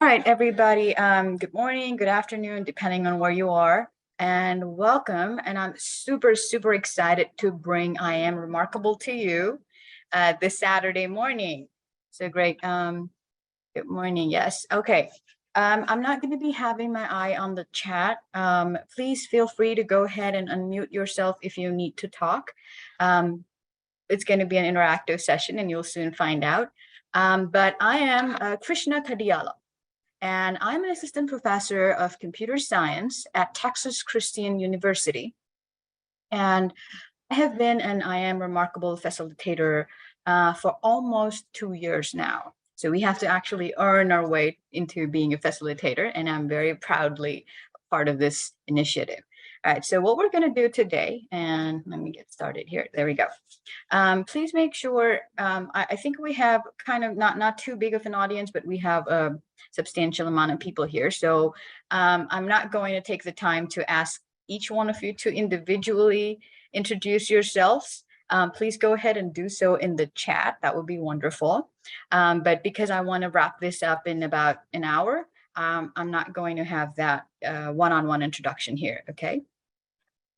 All right, everybody. Good morning, good afternoon, depending on where you are, and welcome. And I'm super, super excited to bring I Am Remarkable to you this Saturday morning. So great. Good morning. Yes. Okay. I'm not going to be having my eye on the chat. Please feel free to go ahead and unmute yourself if you need to talk. It's going to be an interactive session, and you'll soon find out. But I am Krishna Kadiala, and I'm an assistant professor of computer science at Texas Christian University. And I have been an I Am Remarkable facilitator for almost 2 years now. So we have to actually earn our way into being a facilitator, and I'm very proudly part of this initiative. All right, so what we're going to do today, and let me get started here. There we go. Please make sure, I think we have kind of not too big of an audience, but we have a substantial amount of people here. So I'm not going to take the time to ask each one of you to individually introduce yourselves. Please go ahead and do so in the chat. That would be wonderful. But because I want to wrap this up in about an hour, I'm not going to have that one-on-one introduction here, okay?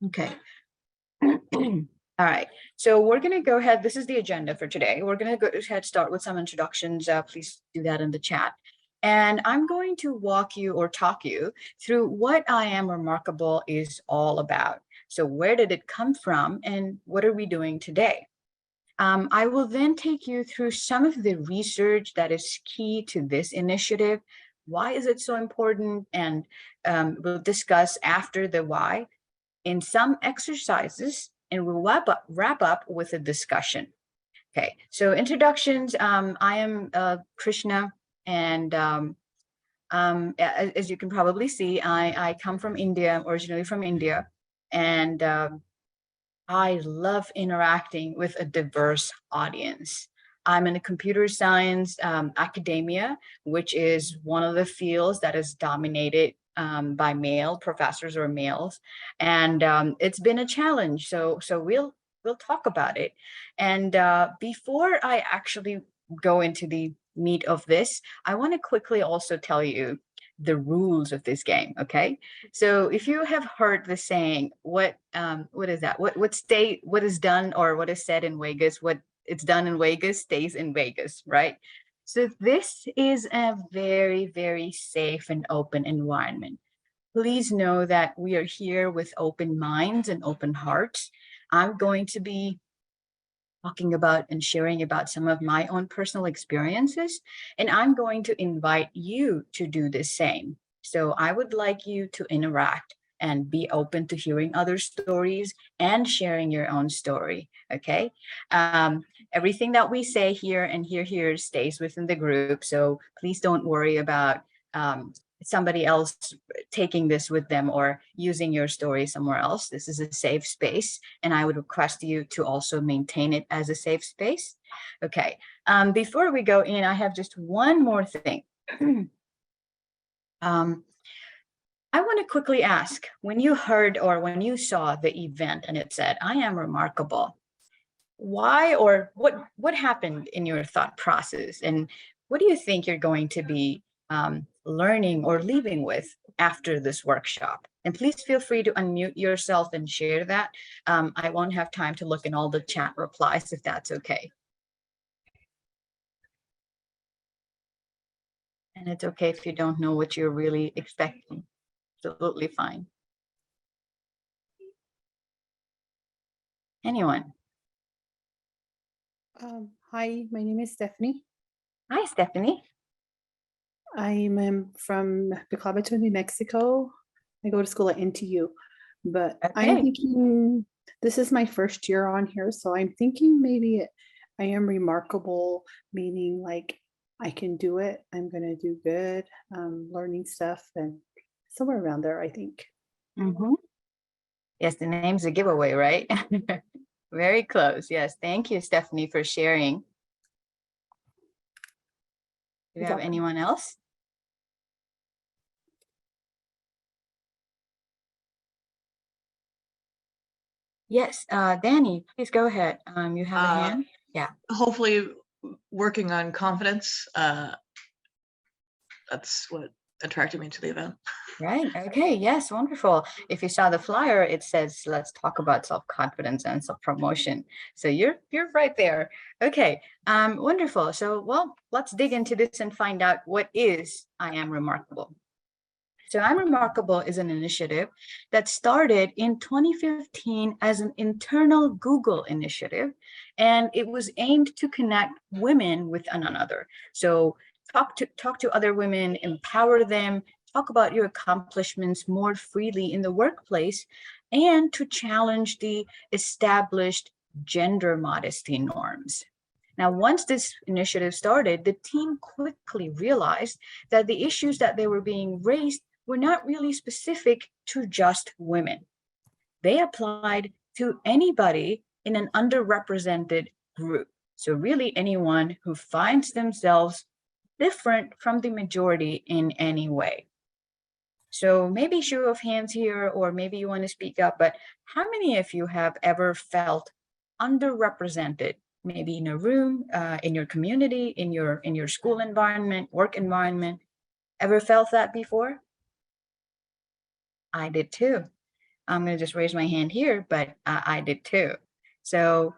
Okay. All right, so we're going to go ahead. This is the agenda for today. We're going to go ahead, start with some introductions. Please do that in the chat. And I'm going to walk you or talk you through what I Am Remarkable is all about. So where did it come from and what are we doing today? I will then take you through some of the research that is key to this initiative. Why is it so important? And we'll discuss after the why in some exercises, and we'll wrap up with a discussion. Okay, so introductions. I am Krishna, and as you can probably see, I come from India, originally from India, and I love interacting with a diverse audience. I'm in a computer science academia, which is one of the fields that is dominated by male professors or males, and it's been a challenge. So we'll talk about it. And before I actually go into the meat of this, I want to quickly also tell you the rules of this game. Okay, so if you have heard the saying, what is that? What is done or what is said in Vegas, what it's done in Vegas stays in Vegas, right? So this is a very, very safe and open environment. Please know that we are here with open minds and open hearts. I'm going to be talking about and sharing about some of my own personal experiences, and I'm going to invite you to do the same. So I would like you to interact and be open to hearing other stories and sharing your own story. Okay. Everything that we say here and here stays within the group. So please don't worry about somebody else taking this with them or using your story somewhere else. This is a safe space, and I would request you to also maintain it as a safe space. Okay, before we go in, I have just one more thing. I want to quickly ask, when you heard or when you saw the event and it said, I am remarkable, why or what happened in your thought process? And what do you think you're going to be learning or leaving with after this workshop? And please feel free to unmute yourself and share that. I won't have time to look in all the chat replies if that's okay. And it's okay if you don't know what you're really expecting. Absolutely fine. Anyone? Hi, my name is Stephanie. Hi, Stephanie. I'm from Picobato, New Mexico. I go to school at NTU, but I'm Okay. thinking this is my first year on here, so I'm thinking maybe I am remarkable, meaning like I can do it. I'm gonna do good, learning stuff, and somewhere around there, I think. Yes, the name's a giveaway, right? Very close. Yes. Thank you, Stephanie, for sharing. Do you have anyone else? Yes, Danny, please go ahead. You have a hand? Yeah. Hopefully working on confidence. that's what attracted me to the event. Right. Okay. Yes. Wonderful. If you saw the flyer, it says, let's talk about self-confidence and self-promotion. So you're right there. Okay. Wonderful. So, well, let's dig into this and find out what is I Am Remarkable. So I'm Remarkable is an initiative that started in 2015 as an internal Google initiative, and it was aimed to connect women with one another. So talk to other women, empower them, talk about your accomplishments more freely in the workplace, and to challenge the established gender modesty norms. Now, once this initiative started, the team quickly realized that the issues that they were being raised were not really specific to just women. They applied to anybody in an underrepresented group. So, really, anyone who finds themselves different from the majority in any way. So, maybe show of hands here, or maybe you want to speak up, but how many of you have ever felt underrepresented? Maybe in a room, in your community, in your school environment, work environment. Ever felt that before? I did too. I'm going to just raise my hand here, but I did too. So,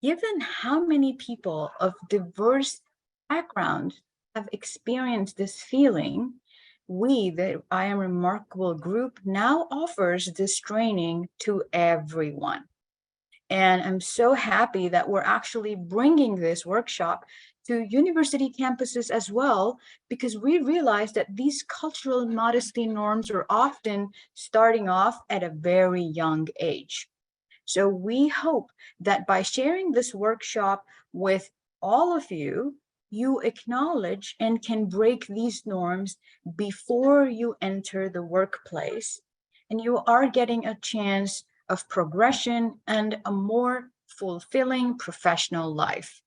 given how many people of diverse backgrounds have experienced this feeling, we, the I Am Remarkable group, now offers this training to everyone. And I'm so happy that we're actually bringing this workshop to university campuses as well, because we realize that these cultural modesty norms are often starting off at a very young age. So we hope that by sharing this workshop with all of you, you acknowledge and can break these norms before you enter the workplace. And you are getting a chance of progression and a more fulfilling professional life.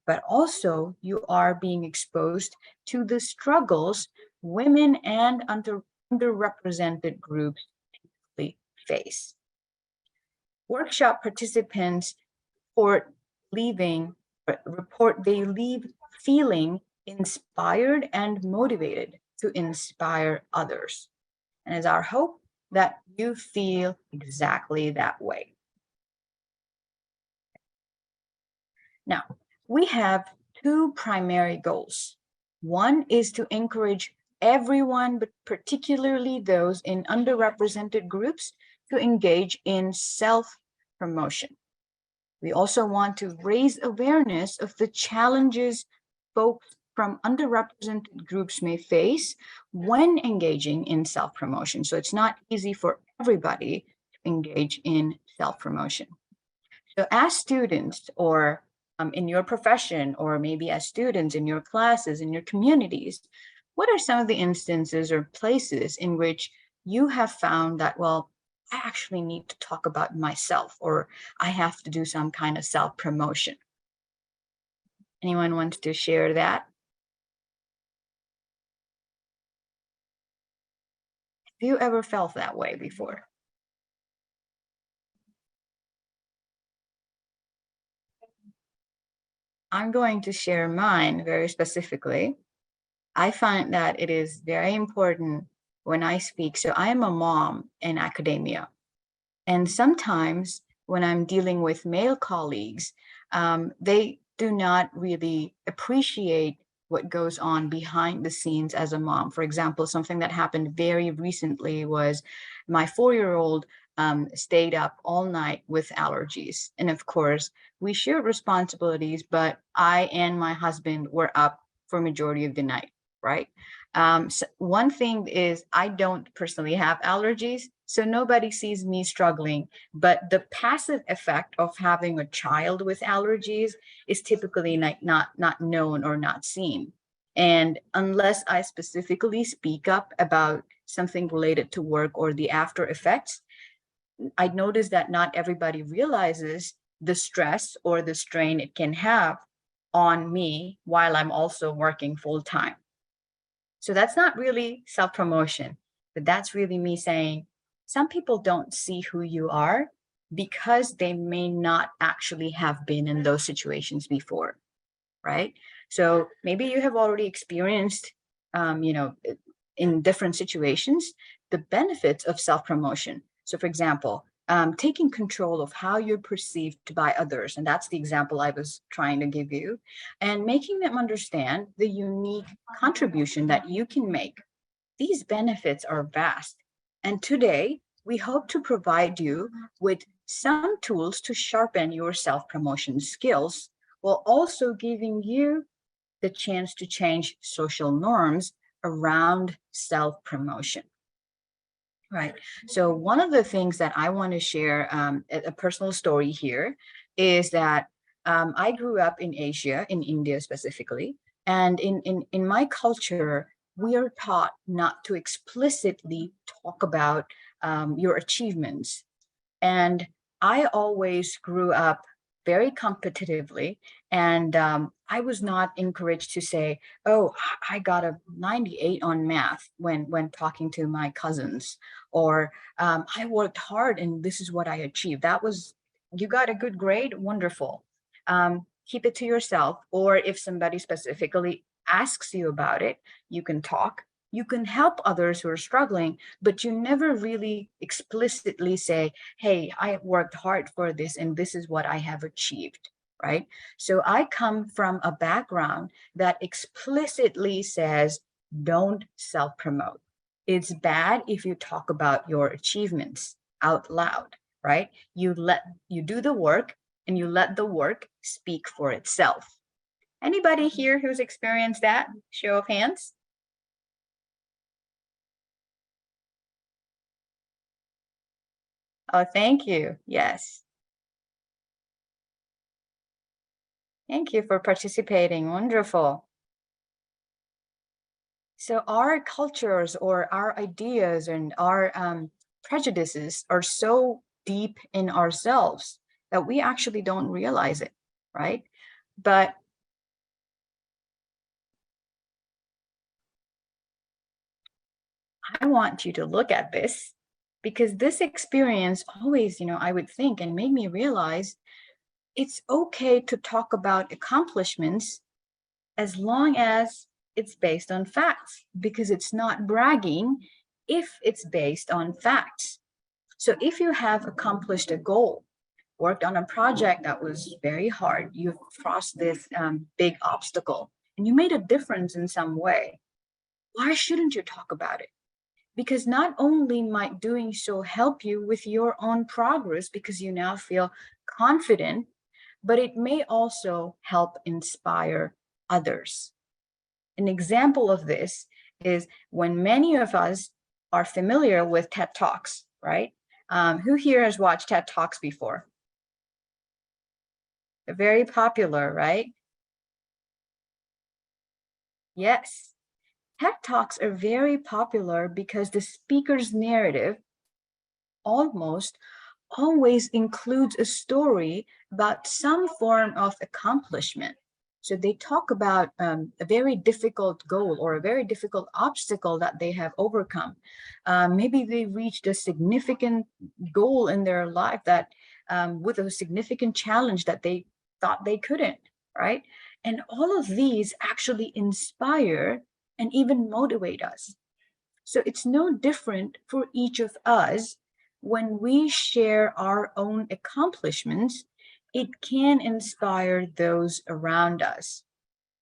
But also, you are being exposed to the struggles women and underrepresented groups face. Workshop participants report they leave feeling inspired and motivated to inspire others. And it's our hope that you feel exactly that way. Now, we have two primary goals. One is to encourage everyone, but particularly those in underrepresented groups, to engage in self-promotion. We also want to raise awareness of the challenges folks from underrepresented groups may face when engaging in self-promotion. So it's not easy for everybody to engage in self-promotion. So as students, or in your profession, or maybe as students in your classes, in your communities, what are some of the instances or places in which you have found that, well, I actually need to talk about myself, or I have to do some kind of self-promotion? Anyone wants to share that? Have you ever felt that way before? I'm going to share mine very specifically. I find that it is very important when I speak. So I am a mom in academia. And sometimes when I'm dealing with male colleagues, they do not really appreciate what goes on behind the scenes as a mom. For example, something that happened very recently was my 4-year-old stayed up all night with allergies. And of course, we shared responsibilities, but I and my husband were up for majority of the night, right? So one thing is I don't personally have allergies, so nobody sees me struggling, but the passive effect of having a child with allergies is typically not known or not seen. And unless I specifically speak up about something related to work or the after effects, I noticed that not everybody realizes the stress or the strain it can have on me while I'm also working full time. So that's not really self promotion, but that's really me saying some people don't see who you are because they may not actually have been in those situations before, right? So maybe you have already experienced in different situations, the benefits of self-promotion. So for example, taking control of how you're perceived by others, and that's the example I was trying to give you, and making them understand the unique contribution that you can make. These benefits are vast. And today, we hope to provide you with some tools to sharpen your self-promotion skills while also giving you the chance to change social norms around self-promotion. Right. So one of the things that I want to share, a personal story here, is that I grew up in Asia, in India specifically, and in my culture, we are taught not to explicitly talk about your achievements. And I always grew up very competitively, and I was not encouraged to say, "Oh, I got a 98 on math," when talking to my cousins, or "I worked hard and this is what I achieved." That was, "You got a good grade, wonderful." Keep it to yourself, or if somebody specifically asks you about it, you can talk. You can help others who are struggling, but you never really explicitly say, "Hey, I worked hard for this and this is what I have achieved," right? So I come from a background that explicitly says, don't self-promote. It's bad if you talk about your achievements out loud, right? You do the work and you let the work speak for itself. Anybody here who's experienced that? Show of hands. Oh, thank you. Yes. Thank you for participating. Wonderful. So our cultures or our ideas and our prejudices are so deep in ourselves that we actually don't realize it, right? But I want you to look at this, because this experience always, I would think, and made me realize it's okay to talk about accomplishments as long as it's based on facts, because it's not bragging if it's based on facts. So if you have accomplished a goal, worked on a project that was very hard, you've crossed this big obstacle, and you made a difference in some way, why shouldn't you talk about it? Because not only might doing so help you with your own progress because you now feel confident, but it may also help inspire others. An example of this is when many of us are familiar with TED Talks, right? Who here has watched TED Talks before? They're very popular, right? Yes. TED Talks are very popular because the speaker's narrative almost always includes a story about some form of accomplishment. So they talk about a very difficult goal or a very difficult obstacle that they have overcome. Maybe they reached a significant goal in their life that with a significant challenge that they thought they couldn't, right? And all of these actually inspire and even motivate us. So it's no different for each of us. When we share our own accomplishments, it can inspire those around us.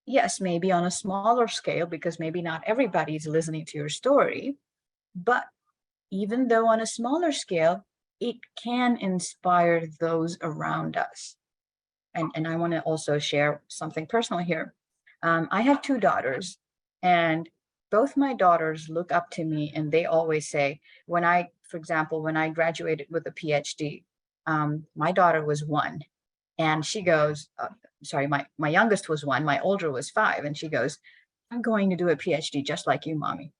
Yes, maybe on a smaller scale, because maybe not everybody's listening to your story, but even though on a smaller scale, it can inspire those around us. And I want to also share something personal here. I have two daughters, and both my daughters look up to me, and they always say, for example, when I graduated with a PhD, my daughter was 1, and she goes, sorry, my youngest was 1, my older was 5, and she goes, "I'm going to do a PhD just like you, mommy."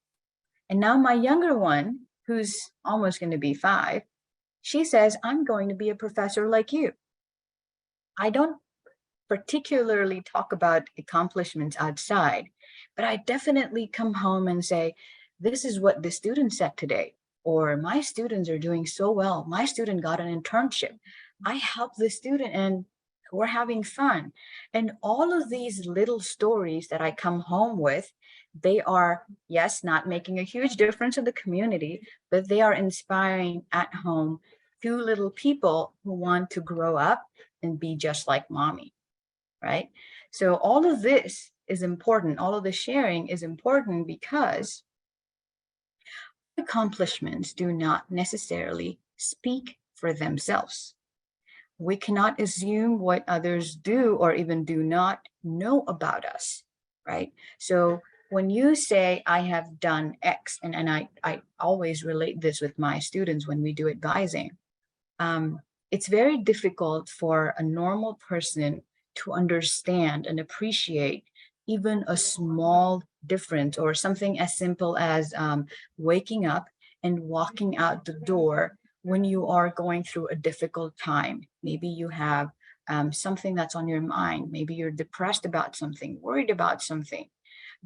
And now my younger one, who's almost going to be 5, she says, "I'm going to be a professor like you." I don't particularly talk about accomplishments outside, but I definitely come home and say, "This is what the student said today," or "My students are doing so well. My student got an internship. I helped the student and we're having fun." And all of these little stories that I come home with, They are, yes, not making a huge difference in the community, but they are inspiring at home two little people who want to grow up and be just like mommy, right? So all of this is important. All of the sharing is important because accomplishments do not necessarily speak for themselves. We cannot assume what others do or even do not know about us, right? So when you say, I have done X, and I always relate this with my students when we do advising, it's very difficult for a normal person to understand and appreciate even a small difference or something as simple as waking up and walking out the door when you are going through a difficult time. Maybe you have something that's on your mind. Maybe you're depressed about something, worried about something.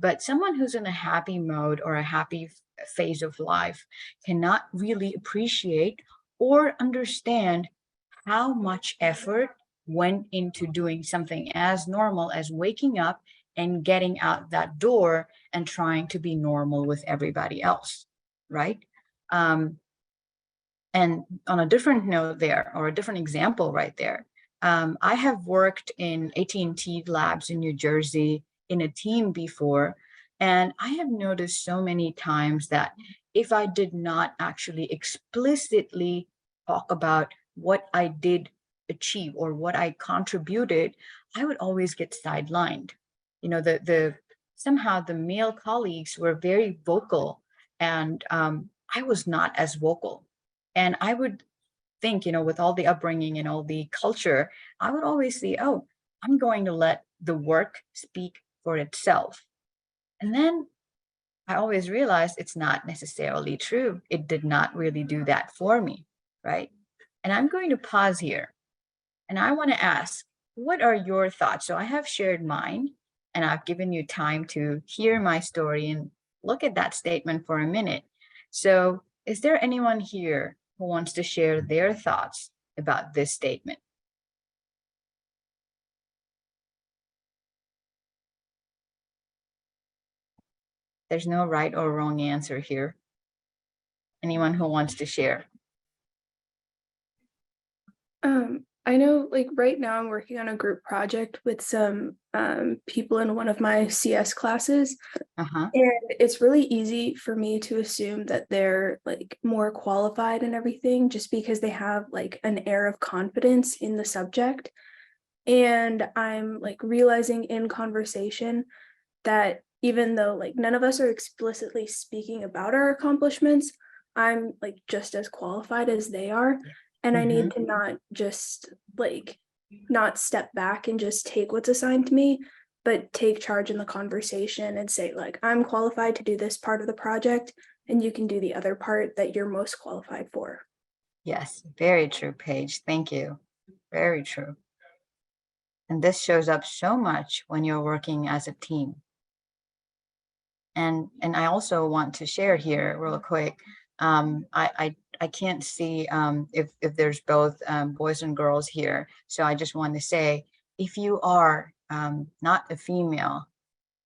But someone who's in a happy mode or a happy phase of life cannot really appreciate or understand how much effort went into doing something as normal as waking up and getting out that door and trying to be normal with everybody else, right? And on a different note there, or a different example right there, I have worked in AT&T labs in New Jersey in a team before, and I have noticed so many times that if I did not actually explicitly talk about what I did achieve or what I contributed, I would always get sidelined. You know, the somehow the male colleagues were very vocal, and I was not as vocal. And I would think, you know, with all the upbringing and all the culture, I would always see, oh, I'm going to let the work speak for itself. And then I always realized it's not necessarily true. It did not really do that for me, right? And I'm going to pause here and I want to ask, what are your thoughts? So I have shared mine and I've given you time to hear my story and look at that statement for a minute. So is there anyone here who wants to share their thoughts about this statement? There's no right or wrong answer here. Anyone who wants to share? I know like right now I'm working on a group project with some people in one of my CS classes. Uh-huh. And it's really easy for me to assume that they're like more qualified and everything just because they have like an air of confidence in the subject. And I'm like realizing in conversation that even though like none of us are explicitly speaking about our accomplishments, I'm like just as qualified as they are. And I need to not just like not step back and just take what's assigned to me, but take charge in the conversation and say, like, I'm qualified to do this part of the project, and you can do the other part that you're most qualified for. Yes, very true, Paige. Thank you. Very true. And this shows up so much when you're working as a team. And I also want to share here real quick. I can't see if there's both boys and girls here. So I just want to say, if you are not a female,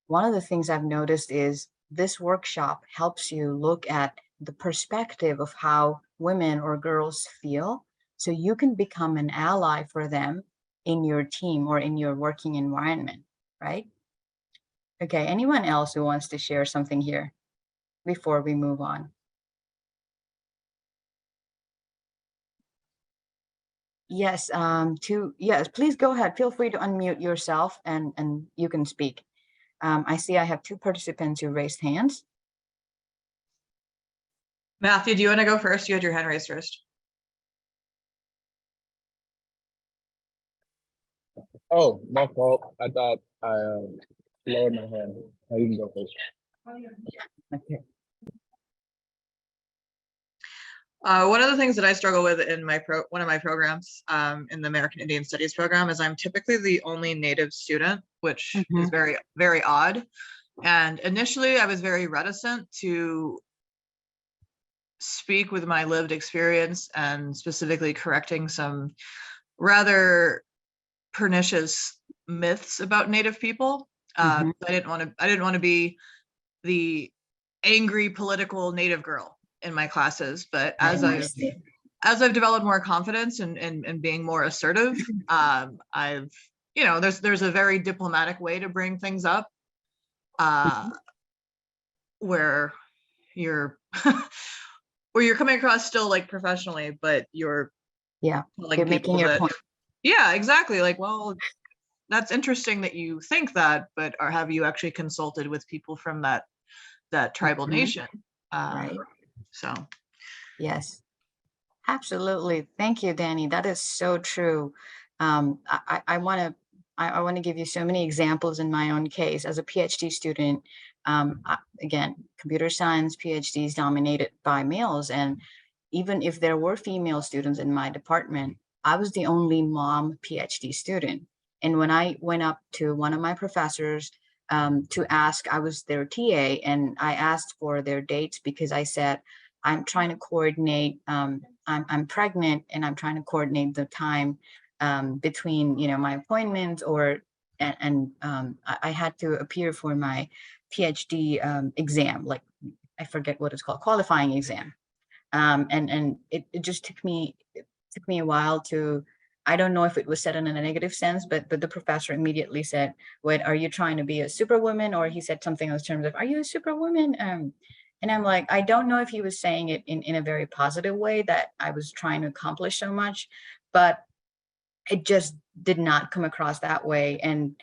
one of the things I've noticed is this workshop helps you look at the perspective of how women or girls feel, so you can become an ally for them in your team or in your working environment, right? Okay, anyone else who wants to share something here before we move on? Yes, yes, please go ahead. Feel free to unmute yourself and you can speak. I see I have two participants who raised hands. Matthew, do you want to go first? You had your hand raised first. Oh, my fault. I thought I lowered my hand. Oh, you can go first. Okay. One of the things that I struggle with in one of my programs in the American Indian Studies program is I'm typically the only Native student, which is very, very odd. And initially I was very reticent to speak with my lived experience and specifically correcting some rather pernicious myths about Native people. I didn't want to be the angry political native girl in my classes, but I as I've developed more confidence and being more assertive, I've, you know, there's a very diplomatic way to bring things up, where you're where you're coming across still like professionally, but you're Yeah, telling you're people making your that, point. yeah, exactly. Like, well, that's interesting that you think that, but or have you actually consulted with people from that tribal Mhm. nation? Right. So Yes, absolutely. Thank you, Danny. That is so true. I want to I want to give you so many examples in my own case as a PhD student. Again, computer science PhD is dominated by males, and even if there were female students in my department, I was the only mom PhD student. And when I went up to one of my professors to ask, I was their TA, and I asked for their dates because I said, I'm trying to coordinate, I'm pregnant and I'm trying to coordinate the time between, you know, my appointments I had to appear for my PhD exam, like I forget what it's called, qualifying exam. And it just took me a while to, I don't know if it was said in a negative sense, but the professor immediately said, "What, are you trying to be a superwoman?" Or he said something in terms of, "Are you a superwoman?" And I'm like, I don't know if he was saying it in a very positive way that I was trying to accomplish so much, but it just did not come across that way. And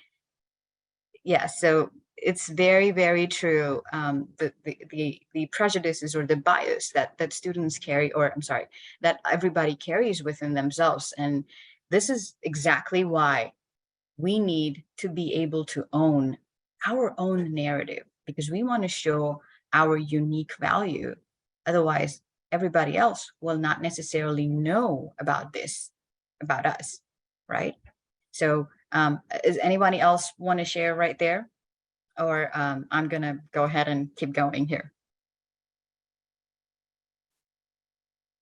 yeah, so it's very, very true. The prejudices or the bias that students carry, or I'm sorry, that everybody carries within themselves. And this is exactly why we need to be able to own our own narrative, because we want to show our unique value. Otherwise, everybody else will not necessarily know about this, about us, right? So, does anybody else want to share right there? Or I'm going to go ahead and keep going here.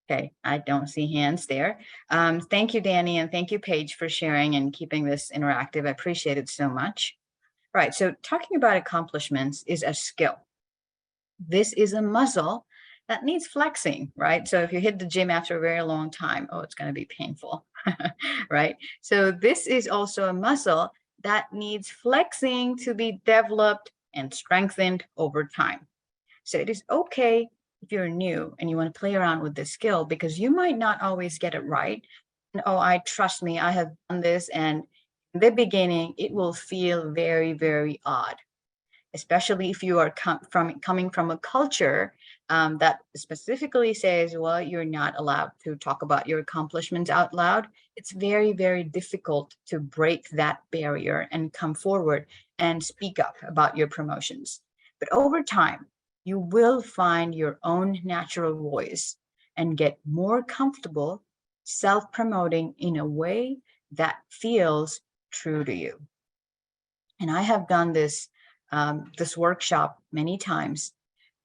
Okay, I don't see hands there. Thank you, Danny, and thank you, Paige, for sharing and keeping this interactive. I appreciate it so much. All right, so talking about accomplishments is a skill. This is a muscle that needs flexing, right? So if you hit the gym after a very long time, oh, it's going to be painful, right? So this is also a muscle that needs flexing to be developed and strengthened over time. So it is okay if you're new and you want to play around with this skill, because you might not always get it right. And oh, I trust me, I have done this. And in the beginning, it will feel very, very odd, especially if you are coming from a culture that specifically says, well, you're not allowed to talk about your accomplishments out loud. It's very, very difficult to break that barrier and come forward and speak up about your promotions. But over time, you will find your own natural voice and get more comfortable self-promoting in a way that feels true to you. And I have done this workshop many times,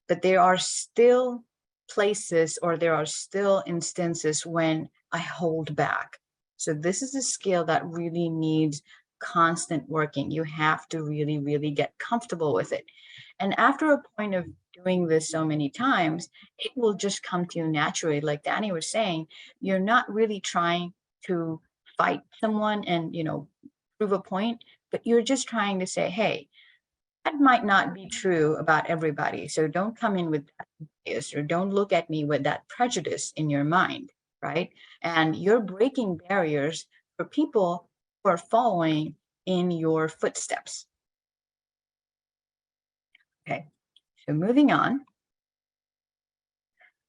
but there are still places, or there are still instances when I hold back. So this is a skill that really needs constant working. You have to really, really get comfortable with it. And after a point of doing this so many times, it will just come to you naturally. Like Danny was saying, you're not really trying to fight someone and, you know, prove a point, but you're just trying to say, hey, that might not be true about everybody. So don't come in with that bias, or don't look at me with that prejudice in your mind, right? And you're breaking barriers for people who are following in your footsteps. Okay, so moving on.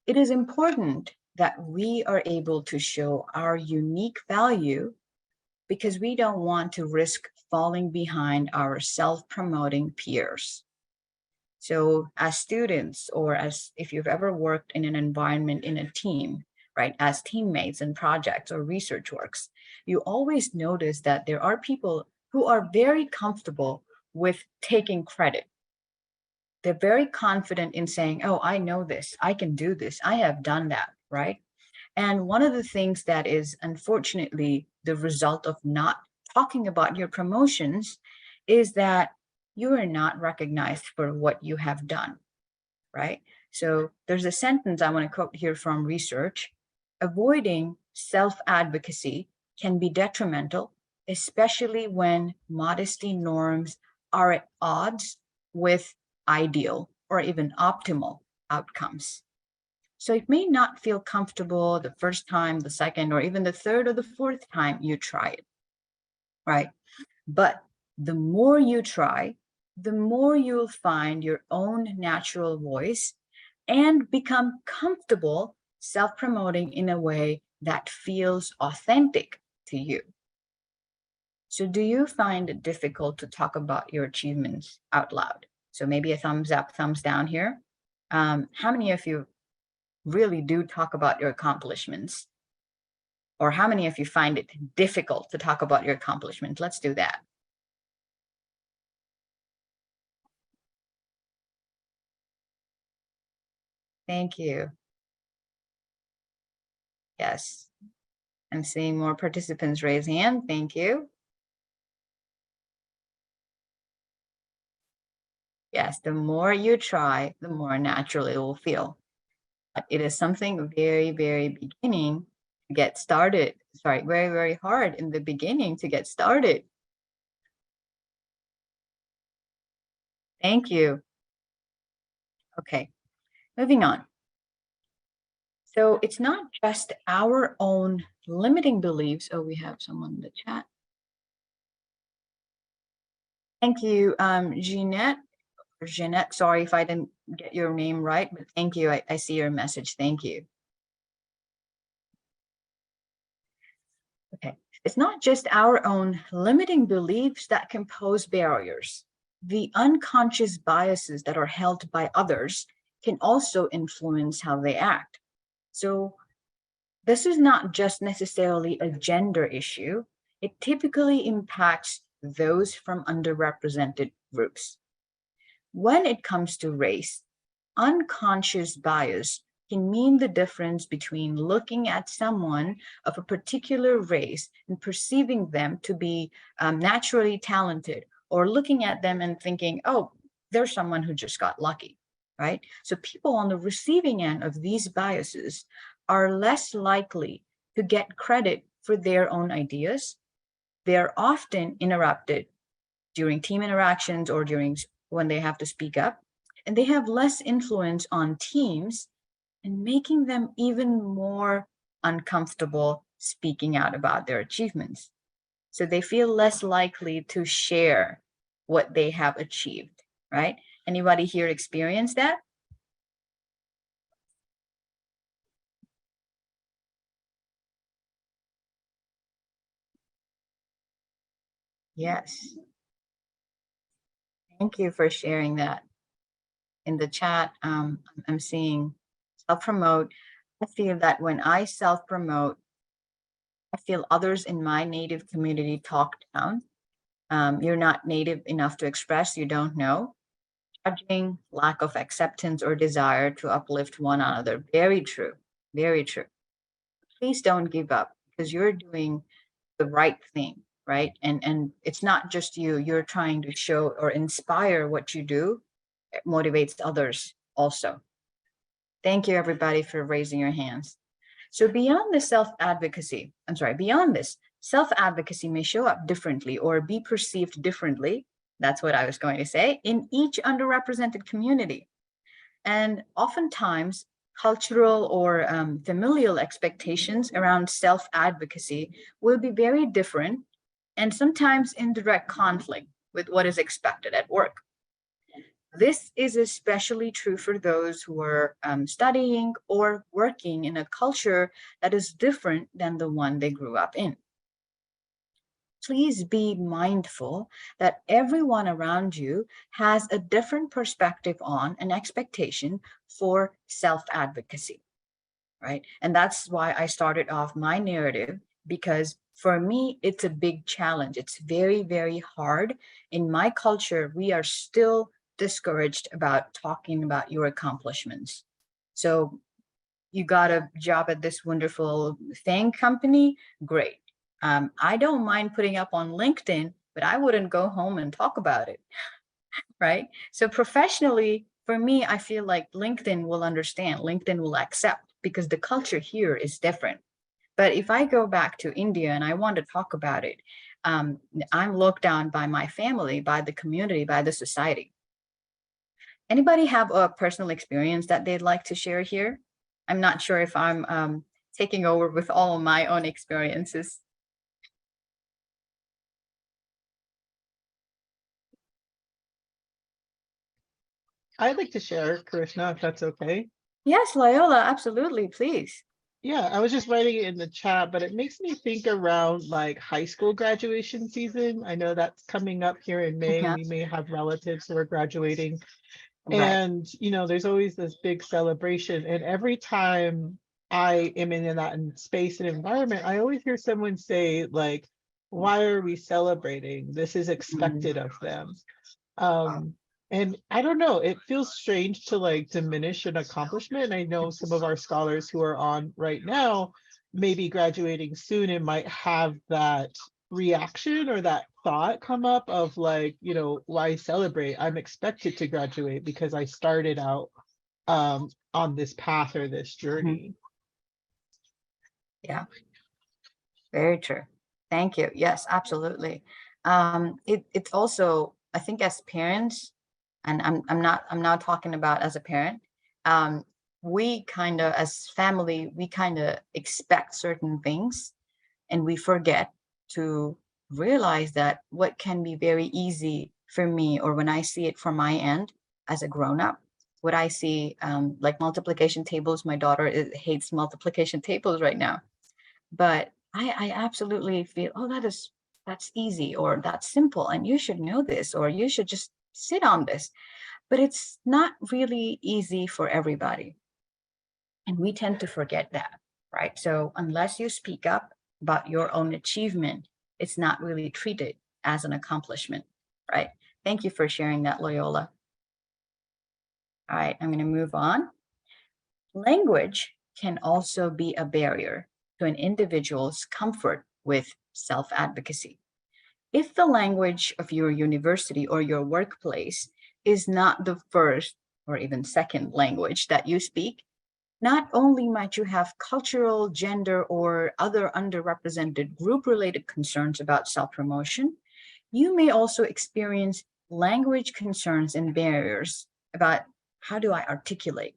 It is important that we are able to show our unique value, because we don't want to risk falling behind our self-promoting peers. So as students, or as if you've ever worked in an environment in a team, right, as teammates in projects or research works, you always notice that there are people who are very comfortable with taking credit. They're very confident in saying, oh, I know this, I can do this, I have done that, right? And one of the things that is unfortunately the result of not talking about your promotions is that you are not recognized for what you have done, right? So there's a sentence I want to quote here from research. Avoiding self-advocacy can be detrimental, especially when modesty norms are at odds with ideal or even optimal outcomes. So it may not feel comfortable the first time, the second, or even the third or the fourth time you try it, right? But the more you try, the more you'll find your own natural voice and become comfortable self-promoting in a way that feels authentic to you. So do you find it difficult to talk about your achievements out loud? So maybe a thumbs up, thumbs down here. How many of you really do talk about your accomplishments? Or how many of you find it difficult to talk about your accomplishments? Let's do that. Thank you. Yes. I'm seeing more participants raise hand. Thank you. Yes, the more you try, the more natural it will feel. But it is something very, very beginning to get started. Sorry, very, very hard in the beginning to get started. Thank you. Okay, moving on. So it's not just our own limiting beliefs. Oh, we have someone in the chat. Thank you, Jeanette. Jeanette, sorry if I didn't get your name right, but thank you. I see your message. Thank you. Okay, it's not just our own limiting beliefs that can pose barriers. The unconscious biases that are held by others can also influence how they act. So this is not just necessarily a gender issue. It typically impacts those from underrepresented groups. When it comes to race, unconscious bias can mean the difference between looking at someone of a particular race and perceiving them to be naturally talented, or looking at them and thinking, oh, there's someone who just got lucky, right? So people on the receiving end of these biases are less likely to get credit for their own ideas. They're often interrupted during team interactions or during when they have to speak up, and they have less influence on teams and making them even more uncomfortable speaking out about their achievements. So they feel less likely to share what they have achieved, right? Anybody here experience that? Yes. Thank you for sharing that. In the chat, I'm seeing self-promote. I feel that when I self-promote, I feel others in my native community talk down. You're not native enough to express, you don't know. Judging, lack of acceptance or desire to uplift one another. Very true, very true. Please don't give up because you're doing the right thing, right? And it's not just you, you're trying to show or inspire what you do. It motivates others also. Thank you everybody for raising your hands. So beyond the self-advocacy, beyond this, self-advocacy may show up differently or be perceived differently. That's what I was going to say, in each underrepresented community. And oftentimes, cultural or familial expectations around self-advocacy will be very different and sometimes in direct conflict with what is expected at work. This is especially true for those who are studying or working in a culture that is different than the one they grew up in. Please be mindful that everyone around you has a different perspective on an expectation for self-advocacy, right? And that's why I started off my narrative, because for me, it's a big challenge. It's very, very hard. In my culture, we are still discouraged about talking about your accomplishments. So you got a job at this wonderful FANG company, great. I don't mind putting up on LinkedIn, but I wouldn't go home and talk about it. right? So professionally, for me, I feel like LinkedIn will understand, LinkedIn will accept because the culture here is different. But if I go back to India and I want to talk about it, I'm looked down by my family, by the community, by the society. Anybody have a personal experience that they'd like to share here? I'm not sure if I'm taking over with all of my own experiences. I'd like to share, Krishna, if that's okay. Yes, Loyola, absolutely, please. Yeah, I was just writing it in the chat, but it makes me think around like high school graduation season. I know that's coming up here in May. Yeah. We may have relatives who are graduating. Right. And, there's always this big celebration. And every time I am in that space and environment, I always hear someone say, like, why are we celebrating? This is expected of them. And I don't know, it feels strange to like diminish an accomplishment. I know some of our scholars who are on right now may be graduating soon and might have that reaction or that thought come up of like, why celebrate? I'm expected to graduate because I started out on this path or this journey. Yeah, very true. Thank you. Yes, absolutely. It's also, I think as parents, and I'm not talking about as a parent, we kind of, as family, we kind of expect certain things and we forget to realize that what can be very easy for me, or when I see it from my end as a grown up, what I see, like multiplication tables, my daughter hates multiplication tables right now, but I absolutely feel, oh, that's easy, or that's simple, and you should know this, or you should just sit on this. But it's not really easy for everybody. And we tend to forget that, right? So unless you speak up about your own achievement, it's not really treated as an accomplishment, right? Thank you for sharing that, Loyola. All right, I'm going to move on. Language can also be a barrier to an individual's comfort with self-advocacy. If the language of your university or your workplace is not the first or even second language that you speak, not only might you have cultural, gender, or other underrepresented group-related concerns about self-promotion, you may also experience language concerns and barriers about, how do I articulate?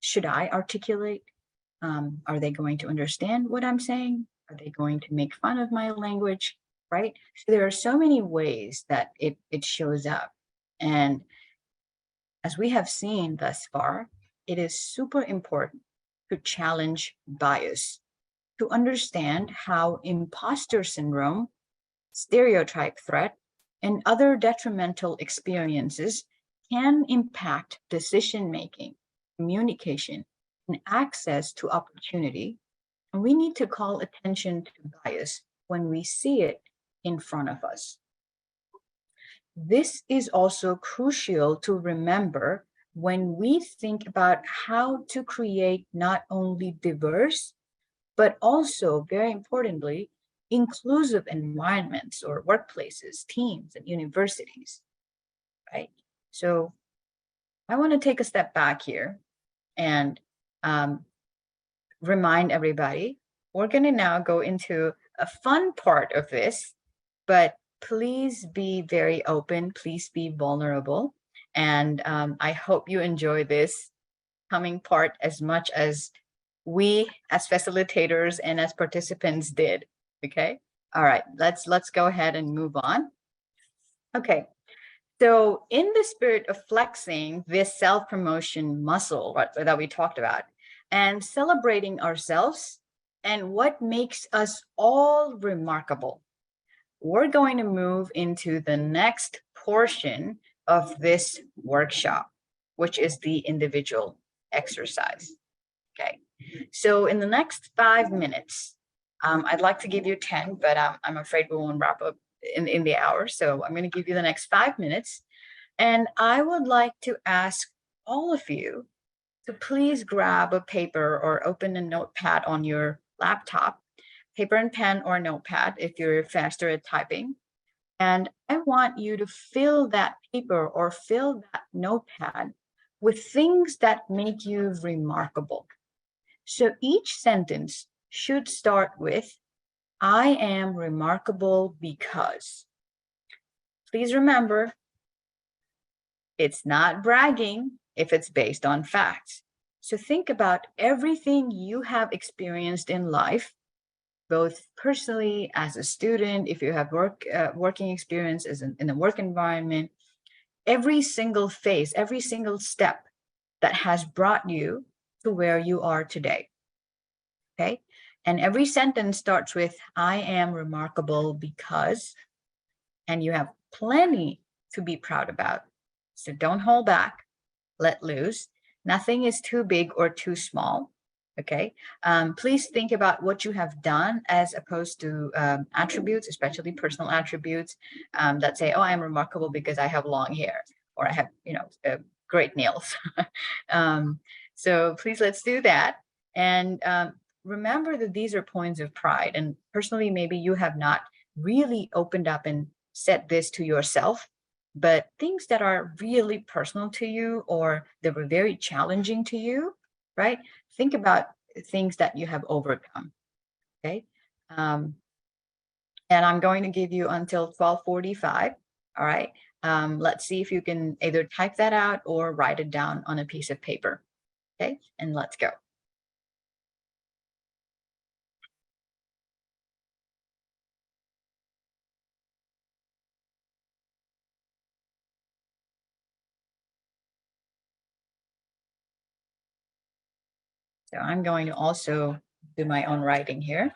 Should I articulate? Are they going to understand what I'm saying? Are they going to make fun of my language? Right? So there are so many ways that it shows up. And as we have seen thus far, it is super important to challenge bias, to understand how imposter syndrome, stereotype threat, and other detrimental experiences can impact decision-making, communication, and access to opportunity. And we need to call attention to bias when we see it in front of us. This is also crucial to remember when we think about how to create not only diverse, but also, very importantly, inclusive environments or workplaces, teams, and universities, right? So I want to take a step back here and remind everybody, we're going to now go into a fun part of this, but please be very open, please be vulnerable. And I hope you enjoy this coming part as much as we as facilitators and as participants did. Okay. All right, let's go ahead and move on. Okay. So in the spirit of flexing this self-promotion muscle that we talked about and celebrating ourselves and what makes us all remarkable, we're going to move into the next portion of this workshop, which is the individual exercise. Okay, so in the next 5 minutes, I'd like to give you 10, but I'm afraid we won't wrap up in the hour. So I'm going to give you the next 5 minutes. And I would like to ask all of you to please grab a paper or open a notepad on your laptop, paper and pen or notepad if you're faster at typing. And I want you to fill that paper or fill that notepad with things that make you remarkable. So each sentence should start with, I am remarkable because. Please remember, it's not bragging if it's based on facts. So think about everything you have experienced in life, both personally as a student, if you have working experience as in a work environment, every single phase, every single step that has brought you to where you are today. Okay. And every sentence starts with, I am remarkable because, and you have plenty to be proud about. So don't hold back, let loose. Nothing is too big or too small. Okay. Please think about what you have done as opposed to attributes, especially personal attributes that say, oh, I am remarkable because I have long hair or I have, great nails. So please, let's do that. And remember that these are points of pride. And personally, maybe you have not really opened up and said this to yourself, but things that are really personal to you or that were very challenging to you, right? Think about things that you have overcome, okay? And I'm going to give you until 12:45, all right? Let's see if you can either type that out or write it down on a piece of paper, okay? And let's go. So I'm going to also do my own writing here.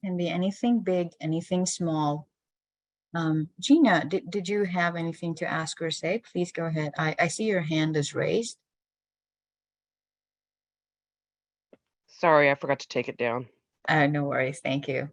Can be anything big, anything small. Gina, did you have anything to ask or say? Please go ahead. I see your hand is raised. Sorry, I forgot to take it down. No worries. Thank you.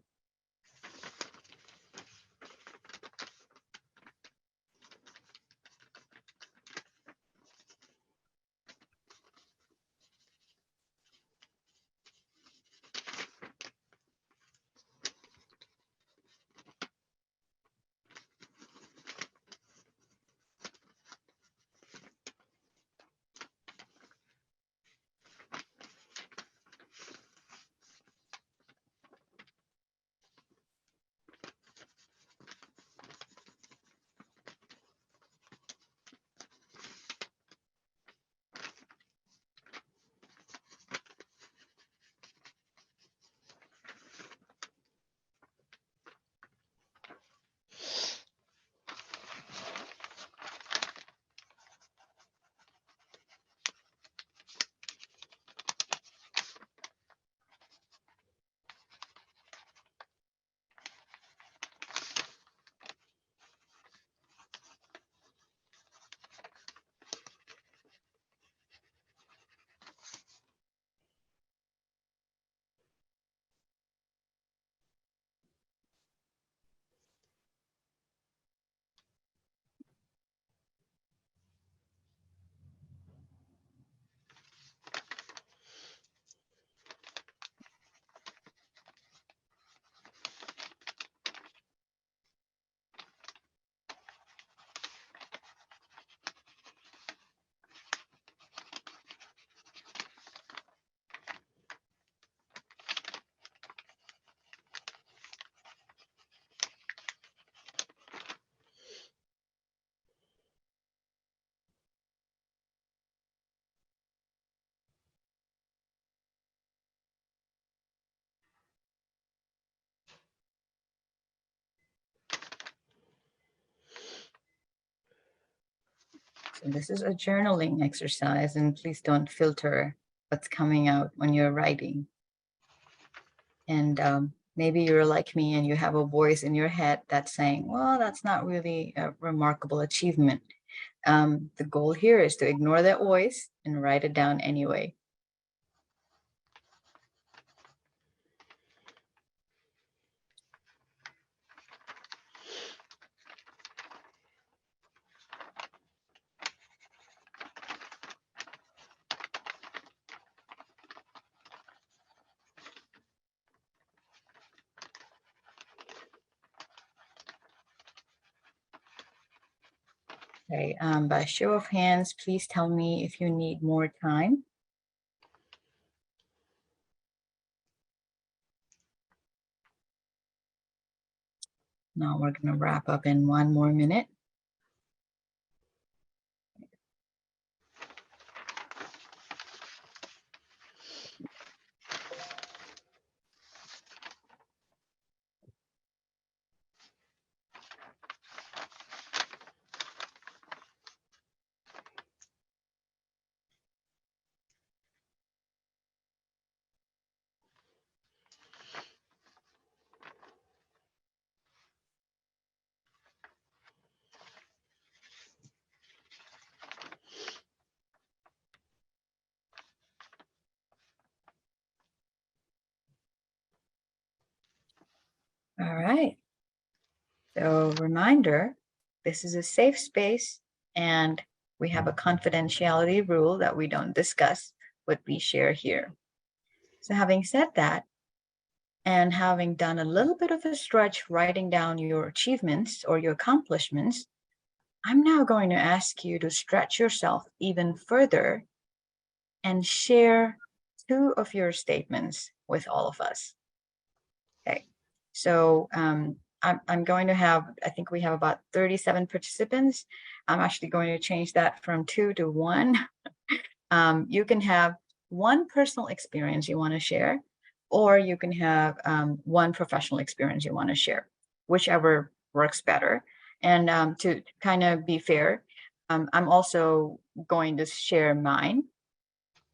So this is a journaling exercise, and please don't filter what's coming out when you're writing. And maybe you're like me and you have a voice in your head that's saying, well, that's not really a remarkable achievement. The goal here is to ignore that voice and write it down anyway. Okay, by show of hands, please tell me if you need more time. Now we're going to wrap up in 1 more minute. All right. So reminder, this is a safe space and we have a confidentiality rule that we don't discuss what we share here. So having said that, and having done a little bit of a stretch writing down your achievements or your accomplishments, I'm now going to ask you to stretch yourself even further and share 2 of your statements with all of us. Okay, so I'm going to have, I think we have about 37 participants. I'm actually going to change that from 2 to 1. You can have 1 personal experience you want to share, or you can have 1 professional experience you want to share, whichever works better. And to kind of be fair, I'm also going to share mine.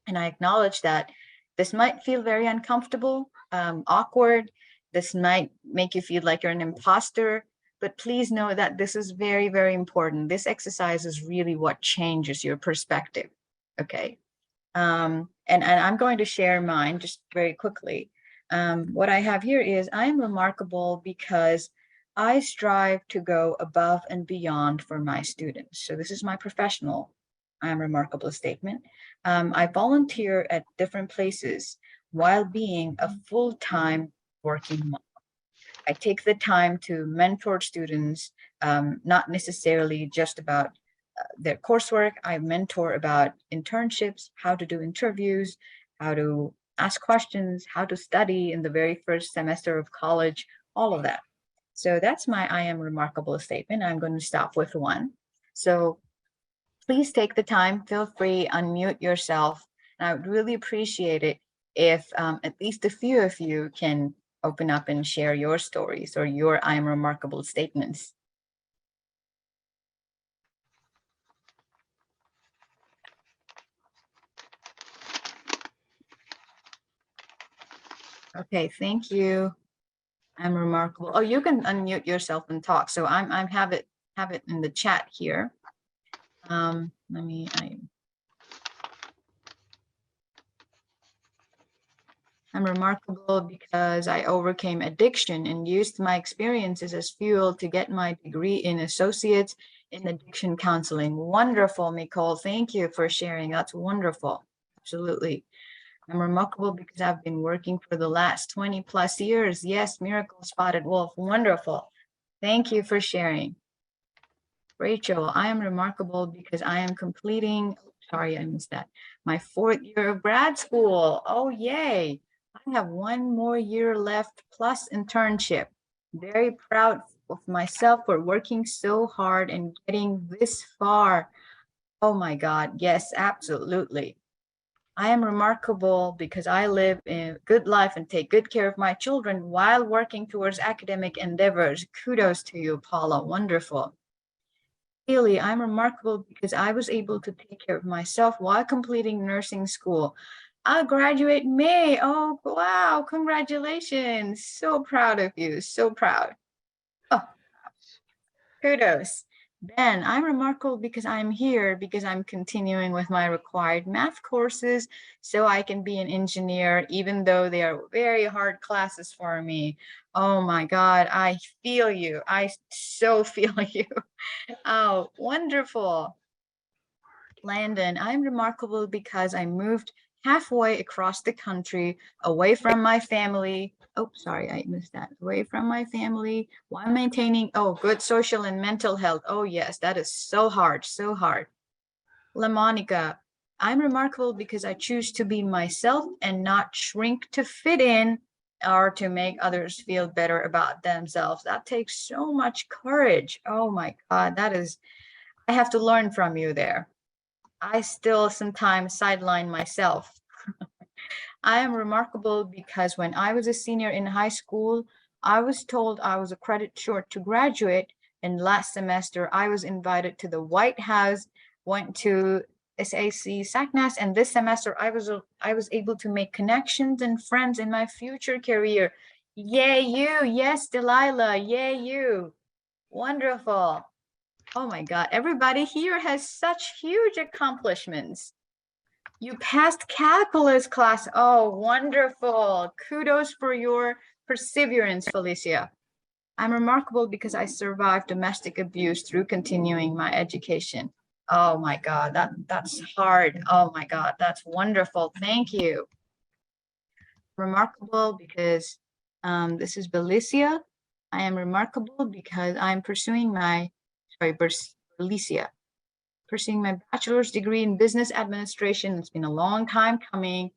And I acknowledge that this might feel very uncomfortable, awkward. This might make you feel like you're an imposter, but please know that this is very, very important. This exercise is really what changes your perspective, okay? And I'm going to share mine just very quickly. What I have here is, I am remarkable because I strive to go above and beyond for my students. So this is my professional I am remarkable statement. I volunteer at different places while being a full-time working mom. I take the time to mentor students, not necessarily just about their coursework. I mentor about internships, how to do interviews, how to ask questions, how to study in the very first semester of college, all of that. So that's my I am remarkable statement. I'm going to stop with 1. So please take the time, feel free, unmute yourself. And I would really appreciate it if at least a few of you can open up and share your stories or your I am remarkable statements. Okay, thank you. I'm remarkable. Oh, you can unmute yourself and talk. So I'm have it in the chat here. I'm remarkable because I overcame addiction and used my experiences as fuel to get my degree in associates in addiction counseling. Wonderful, Nicole. Thank you for sharing. That's wonderful. Absolutely. I'm remarkable because I've been working for the last 20 plus years. Yes, Miracle Spotted Wolf. Wonderful. Thank you for sharing. Rachel, I am remarkable because I am completing, sorry, I missed that, my 4th year of grad school. Oh, yay. I have 1 more year left plus internship. Very proud of myself for working so hard and getting this far. Oh my God, yes, absolutely. I am remarkable because I live a good life and take good care of my children while working towards academic endeavors. Kudos to you, Paula. Wonderful. Haley, I'm remarkable because I was able to take care of myself while completing nursing school. I'll graduate May. Oh, wow. Congratulations. So proud of you. So proud. Oh, kudos. Ben, I'm remarkable because I'm here, because I'm continuing with my required math courses so I can be an engineer, even though they are very hard classes for me. Oh my God, I feel you. I so feel you. Oh, wonderful. Landon, I'm remarkable because I moved halfway across the country, away from my family. Oh, sorry, I missed that. Away from my family while maintaining, good social and mental health. Oh, yes, that is so hard, so hard. LaMonica, I'm remarkable because I choose to be myself and not shrink to fit in or to make others feel better about themselves. That takes so much courage. Oh my God, I have to learn from you there. I still sometimes sideline myself. I am remarkable because when I was a senior in high school, I was told I was a credit short to graduate. And last semester, I was invited to the White House, went to SAC SACNAS, and this semester I was able to make connections and friends in my future career. Yay, you! Yes, Delilah, yay, you! Wonderful. Oh my God, everybody here has such huge accomplishments. You passed calculus class. Oh, wonderful. Kudos for your perseverance, Felicia. I'm remarkable because I survived domestic abuse through continuing my education. Oh my God, that's hard. Oh my God, that's wonderful. Thank you. Remarkable because this is Belicia. I am remarkable because I'm pursuing my, Belicia, pursuing my bachelor's degree in business administration. It's been a long time coming.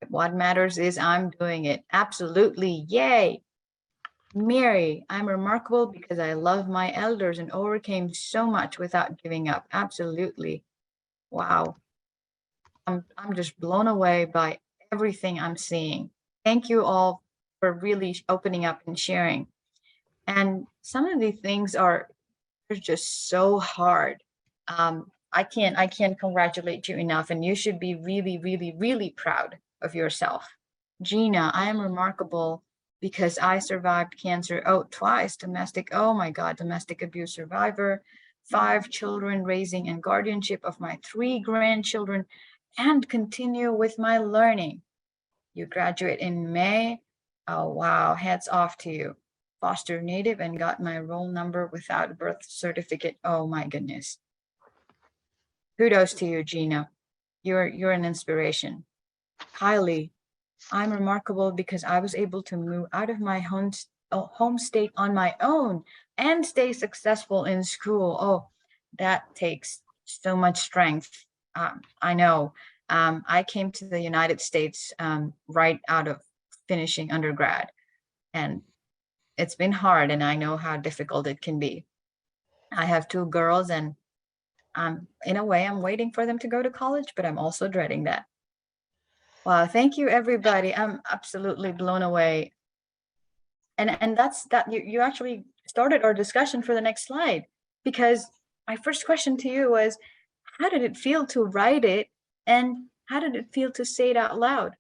What matters is I'm doing it. Absolutely. Yay. Mary, I'm remarkable because I love my elders and overcame so much without giving up. Absolutely. Wow. I'm just blown away by everything I'm seeing. Thank you all for really opening up and sharing. And some of the things are just so hard. I can't congratulate you enough, and you should be really, really, really proud of yourself. Gina, I am remarkable because I survived cancer, twice, domestic, oh my God, domestic abuse survivor, 5 children, raising and guardianship of my 3 grandchildren, and continue with my learning. You graduate in May. Oh, wow, hats off to you. Foster native and got my roll number without a birth certificate. Oh my goodness. Kudos to you, Gina. You're an inspiration. Kylie, I'm remarkable because I was able to move out of my home state on my own and stay successful in school. Oh, that takes so much strength. I know. I came to the United States right out of finishing undergrad, and it's been hard, and I know how difficult it can be. I have 2 girls, and in a way, I'm waiting for them to go to college, but I'm also dreading that. Wow, thank you, everybody. I'm absolutely blown away. And that's that you actually started our discussion for the next slide, because my first question to you was, how did it feel to write it, and how did it feel to say it out loud?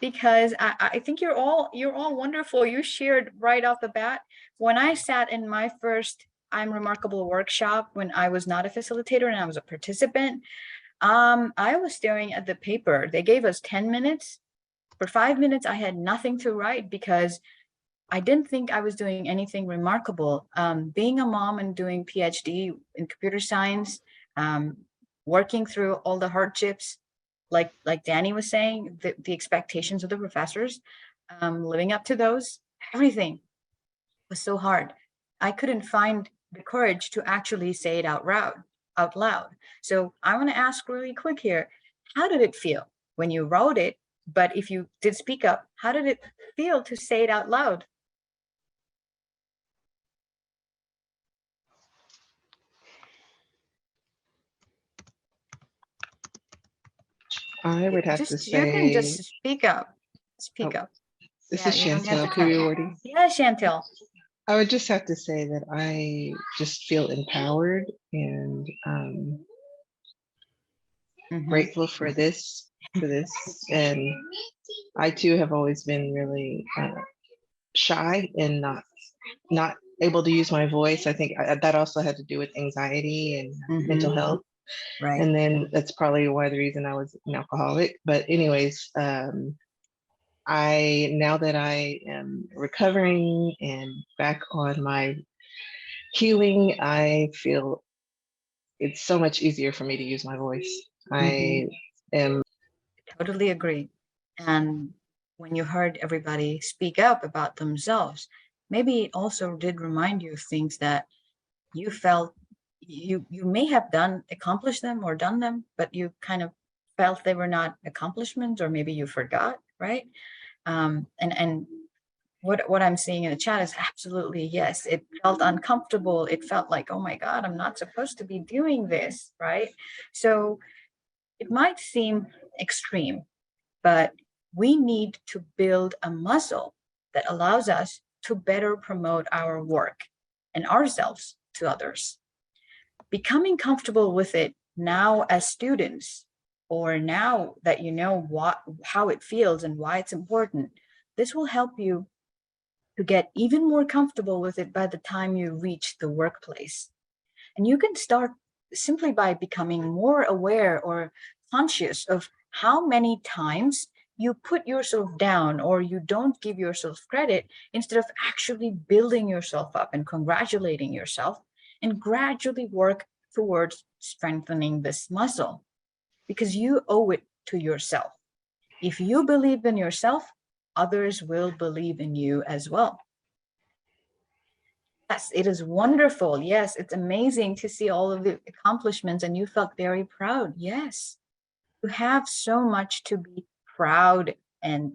Because I think you're all wonderful. You shared right off the bat. When I sat in my first I'm Remarkable workshop, when I was not a facilitator and I was a participant, I was staring at the paper. They gave us 10 minutes. For 5 minutes, I had nothing to write because I didn't think I was doing anything remarkable. Being a mom and doing PhD in computer science, working through all the hardships, like Danny was saying, the expectations of the professors, living up to those, everything was so hard. I couldn't find the courage to actually say it out loud. So I want to ask really quick here, how did it feel when you wrote it? But if you did speak up, how did it feel to say it out loud? I would have to You can just say, speak up. Speak Oh, up. this Yeah, is you don't have to Chantel cut. Kiriordi. Yeah, Chantel. I would just have to say that I just feel empowered and Mhm. grateful for this for this. And I too have always been really shy and not able to use my voice. I think that also had to do with anxiety and mental health. Right. And then that's probably why the reason I was an alcoholic. But anyways, now that I am recovering and back on my healing, I feel it's so much easier for me to use my voice. I am Totally agree. And when you heard everybody speak up about themselves, maybe it also did remind you of things that you felt you may have accomplished them or done them, but you kind of felt they were not accomplishments, or maybe you forgot, right? And what I'm seeing in the chat is absolutely yes. It felt uncomfortable. It felt like, oh my God, I'm not supposed to be doing this, right? So it might seem extreme, but we need to build a muscle that allows us to better promote our work and ourselves to others. Becoming comfortable with it now as students, or now that you know how it feels and why it's important, this will help you to get even more comfortable with it by the time you reach the workplace. And you can start simply by becoming more aware or conscious of how many times you put yourself down or you don't give yourself credit, instead of actually building yourself up and congratulating yourself, and gradually work towards strengthening this muscle, because you owe it to yourself. If you believe in yourself, others will believe in you as well. Yes, it is wonderful. Yes, it's amazing to see all of the accomplishments, and you felt very proud. Yes, you have so much to be proud and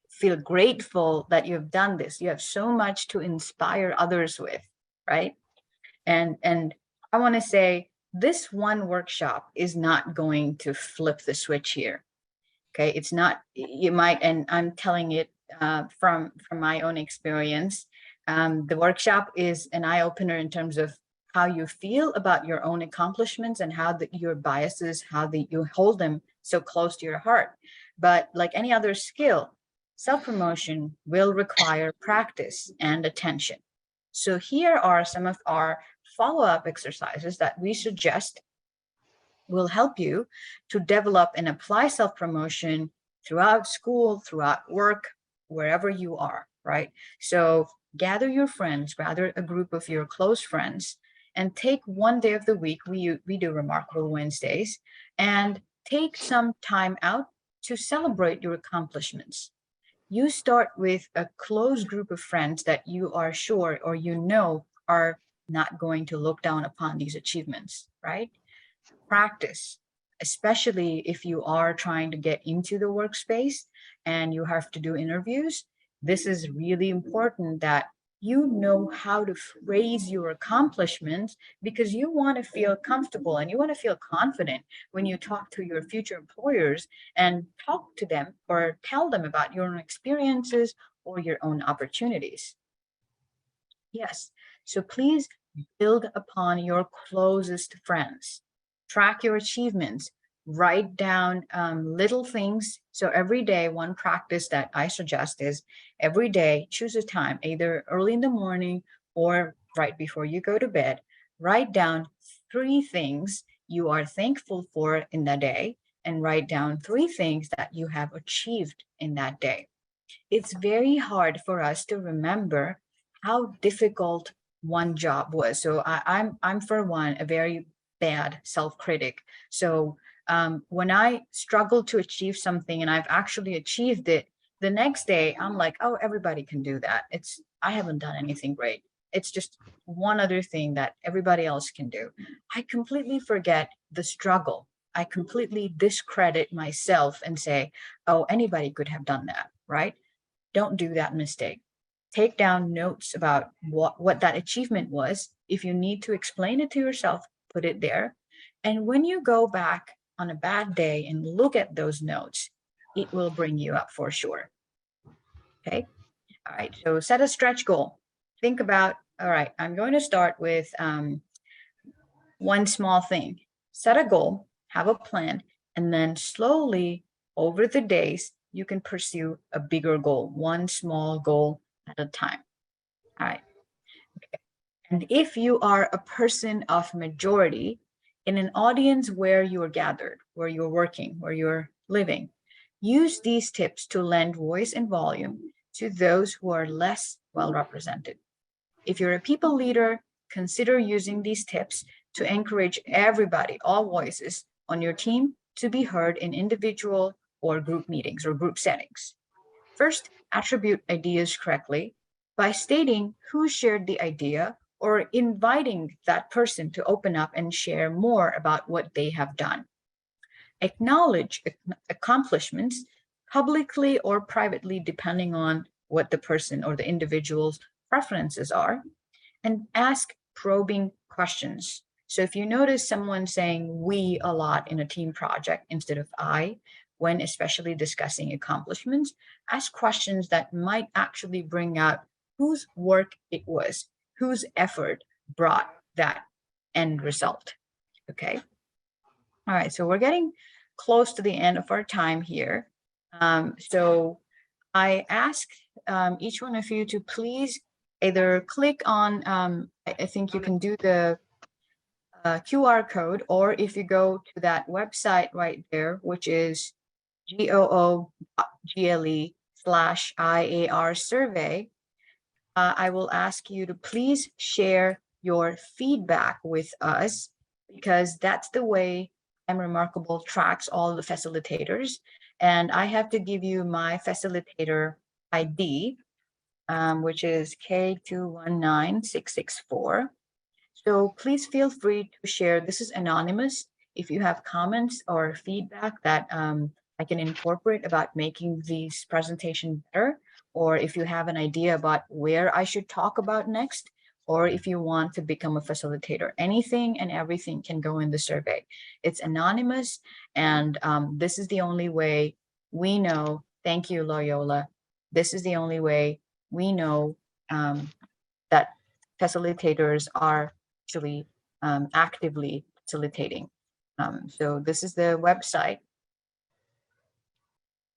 feel grateful that you've done this. You have so much to inspire others with, right? And I want to say this one workshop is not going to flip the switch here. Okay, it's not. You might, and I'm telling it from my own experience. The workshop is an eye opener in terms of how you feel about your own accomplishments and how your biases, you hold them so close to your heart. But like any other skill, self-promotion will require practice and attention. So here are some of our follow-up exercises that we suggest will help you to develop and apply self-promotion throughout school, throughout work, wherever you are, right? So gather your friends, gather a group of your close friends, and take one day of the week. We do Remarkable Wednesdays, and take some time out to celebrate your accomplishments. You start with a close group of friends that you are sure, or you know, are not going to look down upon these achievements, right? Practice, especially if you are trying to get into the workspace and you have to do interviews. This is really important that you know how to phrase your accomplishments, because you want to feel comfortable and you want to feel confident when you talk to your future employers and talk to them or tell them about your own experiences or your own opportunities. Yes, so please build upon your closest friends. Track your achievements, write down little things. So every day, one practice that I suggest is every day, choose a time, either early in the morning or right before you go to bed. Write down 3 things you are thankful for in the day, and write down 3 things that you have achieved in that day. It's very hard for us to remember how difficult one job was. So I'm for one a very bad self-critic. So when I struggle to achieve something and I've actually achieved it, the next day I'm like, oh, everybody can do that. I haven't done anything great. It's just one other thing that everybody else can do. I completely forget the struggle. I completely discredit myself and say, oh, anybody could have done that, right? Don't do that mistake. Take down notes about what that achievement was. If you need to explain it to yourself, put it there. And when you go back on a bad day and look at those notes, it will bring you up for sure. Okay. All right. So set a stretch goal. Think about, all right, I'm going to start with one small thing. Set a goal, have a plan, and then slowly Over the days, you can pursue a bigger goal, one small goal at a time. All right. And if you are a person of majority in an audience where you are gathered, where you're working, where you're living, use these tips to lend voice and volume to those who are less well represented. If you're a people leader, consider using these tips to encourage everybody, all voices on your team, to be heard in individual or group meetings or group settings. First, attribute ideas correctly by stating who shared the idea or inviting that person to open up and share more about what they have done. Acknowledge accomplishments publicly or privately, depending on what the person or the individual's preferences are, and ask probing questions. So if you notice someone saying we a lot in a team project instead of I, when especially discussing accomplishments, ask questions that might actually bring out whose work it was, whose effort brought that end result. Okay. All right. So we're getting close to the end of our time here. So I ask each one of you to please either click on, I think you can do the QR code, or if you go to that website right there, which is goo.gle/IAR survey, I will ask you to please share your feedback with us, because that's the way I'm Remarkable tracks all the facilitators. And I have to give you my facilitator ID, which is K219664. So please feel free to share. This is anonymous. If you have comments or feedback that I can incorporate about making these presentation better, or if you have an idea about where I should talk about next, or if you want to become a facilitator, anything and everything can go in the survey. It's anonymous, and this is the only way we know. Thank you, Loyola. This is the only way we know that facilitators are actually actively facilitating. So this is the website.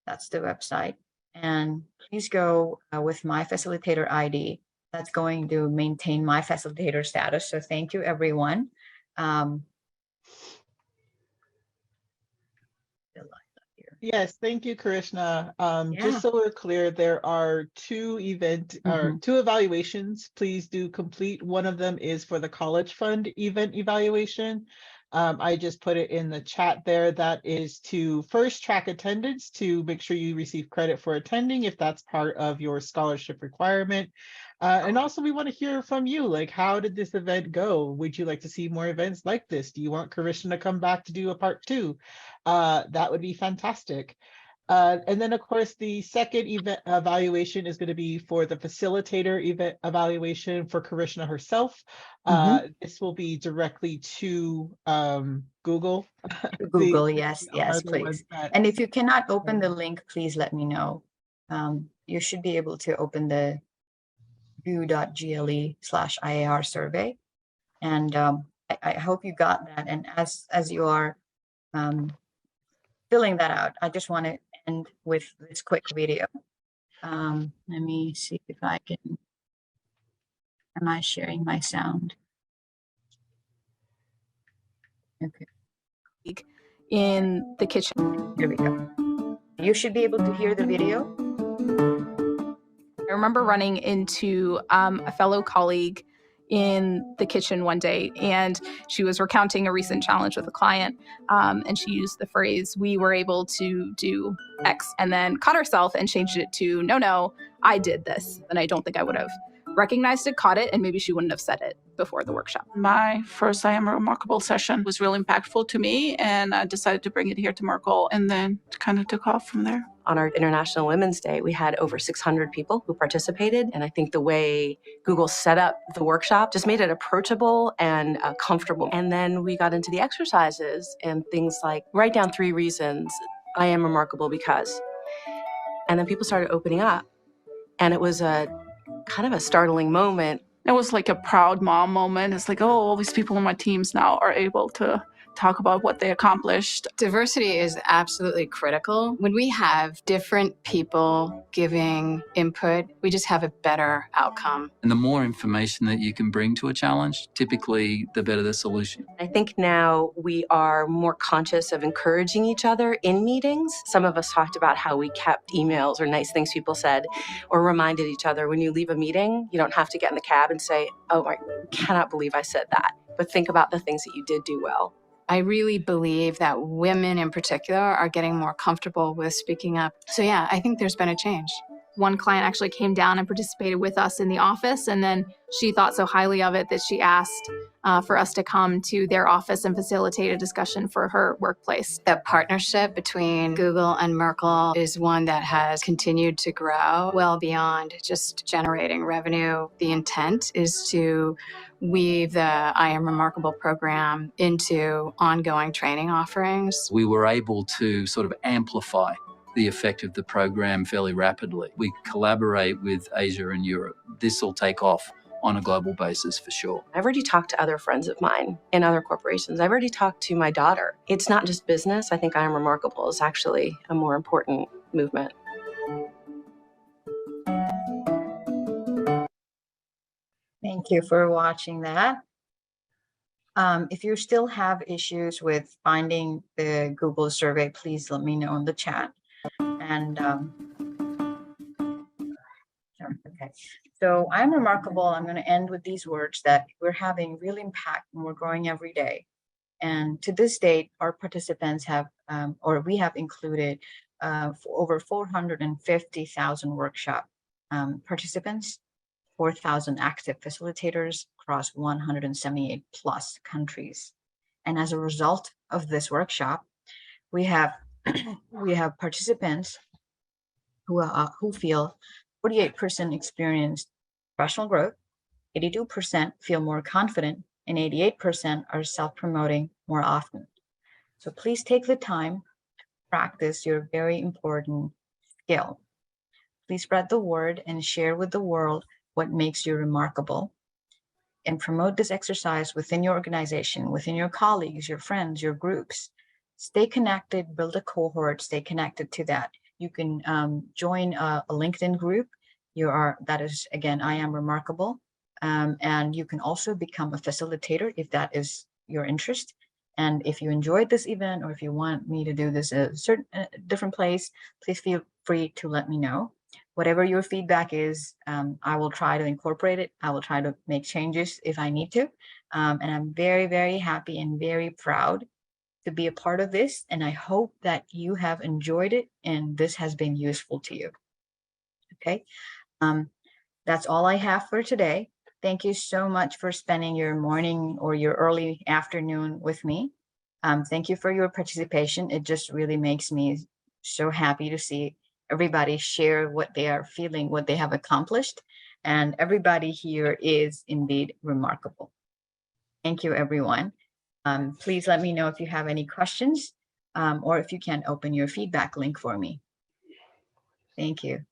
That's the website. And please go with my facilitator ID. That's going to maintain my facilitator status. So thank you, everyone. Yes, thank you, Karishna. Yeah. Just so we're clear, there are two evaluations. Please do complete. One of them is for the College Fund event evaluation. I just put it in the chat there. That is to first track attendance to make sure you receive credit for attending if that's part of your scholarship requirement. And also we want to hear from you, like, how did this event go? Would you like to see more events like this? Do you want Karishna to come back to do a part 2? That would be fantastic. And then, of course, the second event evaluation is going to be for the facilitator event evaluation for Karishna herself. This will be directly to Google. Google, yes, are the please. ones that- And if you cannot open the link, please let me know. You should be able to open the goo.gle/IAR survey. And I hope you got that. And as you are filling that out, I just want to end with this quick video. Let me see if I can, am I sharing my sound? Okay. In the kitchen. Here we go. You should be able to hear the video. I remember running into a fellow colleague in the kitchen one day, and she was recounting a recent challenge with a client, and she used the phrase, "We were able to do X," and then caught herself and changed it to, no, I did this. And I don't think I would have recognized it, caught it, and maybe she wouldn't have said it before the workshop. My first I Am Remarkable session was really impactful to me, and I decided to bring it here to Merkle, and then it kind of took off from there. On our International Women's Day, we had over 600 people who participated, and I think the way Google set up the workshop just made it approachable and comfortable. And then we got into the exercises and things like write down 3 reasons I am remarkable because. And then people started opening up, and it was a kind of a startling moment. It was like a proud mom moment. It's like, oh, all these people on my teams now are able to talk about what they accomplished. Diversity is absolutely critical. When we have different people giving input, we just have a better outcome. And the more information that you can bring to a challenge, typically the better the solution. I think now we are more conscious of encouraging each other in meetings. Some of us talked about how we kept emails or nice things people said, or reminded each other when you leave a meeting, you don't have to get in the cab and say, oh, I cannot believe I said that. But think about the things that you did do well. I really believe that women in particular are getting more comfortable with speaking up. So yeah, I think there's been a change. One client actually came down and participated with us in the office, and then she thought so highly of it that she asked for us to come to their office and facilitate a discussion for her workplace. The partnership between Google and Merkle is one that has continued to grow well beyond just generating revenue. The intent is to weave the I Am Remarkable program into ongoing training offerings. We were able to sort of amplify the effect of the program fairly rapidly. We collaborate with Asia and Europe. This will take off on a global basis for sure. I've already talked to other friends of mine in other corporations. I've already talked to my daughter. It's not just business. I think I Am Remarkable is actually a more important movement. Thank you for watching that. If you still have issues with finding the Google survey, please let me know in the chat. And okay, so I'm remarkable. I'm going to end with these words that we're having real impact and we're growing every day. And to this date, our participants have, or we have included over 450,000 workshop participants, 4,000 active facilitators across 178 plus countries. And as a result of this workshop, we have participants who feel 48% experienced professional growth, 82% feel more confident, and 88% are self-promoting more often. So please take the time to practice your very important skill. Please spread the word and share with the world what makes you remarkable, and promote this exercise within your organization, within your colleagues, your friends, your groups. Stay connected, build a cohort, stay connected to that. You can join a LinkedIn group. That is, again, I Am Remarkable. And you can also become a facilitator if that is your interest. And if you enjoyed this event, or if you want me to do this at a different place, please feel free to let me know. Whatever your feedback is, I will try to incorporate it. I will try to make changes if I need to. And I'm very, very happy and very proud to be a part of this. And I hope that you have enjoyed it and this has been useful to you. Okay, that's all I have for today. Thank you so much for spending your morning or your early afternoon with me. Thank you for your participation. It just really makes me so happy to see everybody share what they are feeling, what they have accomplished. And everybody here is indeed remarkable. Thank you, everyone. Please let me know if you have any questions or if you can open your feedback link for me. Thank you.